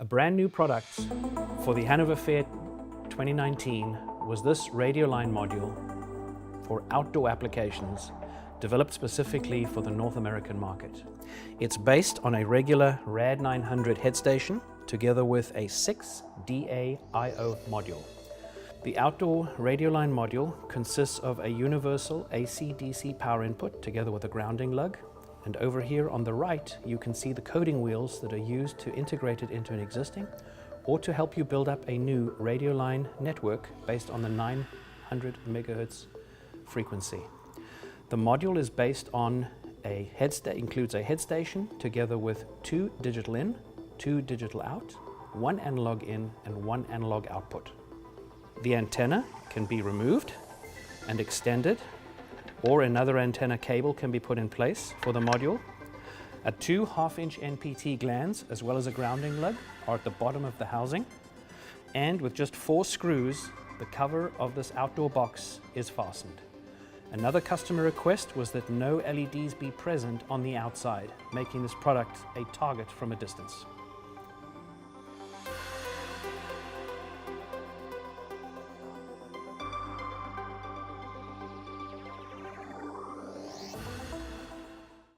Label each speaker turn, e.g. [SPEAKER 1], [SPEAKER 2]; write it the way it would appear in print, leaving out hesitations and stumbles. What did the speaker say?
[SPEAKER 1] A brand new product for the Hanover Fair 2019 was this Radioline module for outdoor applications developed specifically for the North American market. It's based on a regular RAD 900 head station together with a 6 DA/IO module. The outdoor Radioline module consists of a universal AC/DC power input together with a grounding lug. And over here on the right, you can see the coding wheels that are used to integrate it into an existing or to help you build up a new Radioline network based on the 900 megahertz frequency. The module is based on includes a head station together with 2 digital in, 2 digital out, 1 analog in and 1 analog output. The antenna can be removed and extended, or another antenna cable can be put in place for the module. 2 half-inch NPT glands as well as a grounding lug are at the bottom of the housing, and with just 4 screws the cover of this outdoor box is fastened. Another customer request was that no LEDs be present on the outside, making this product a target from a distance.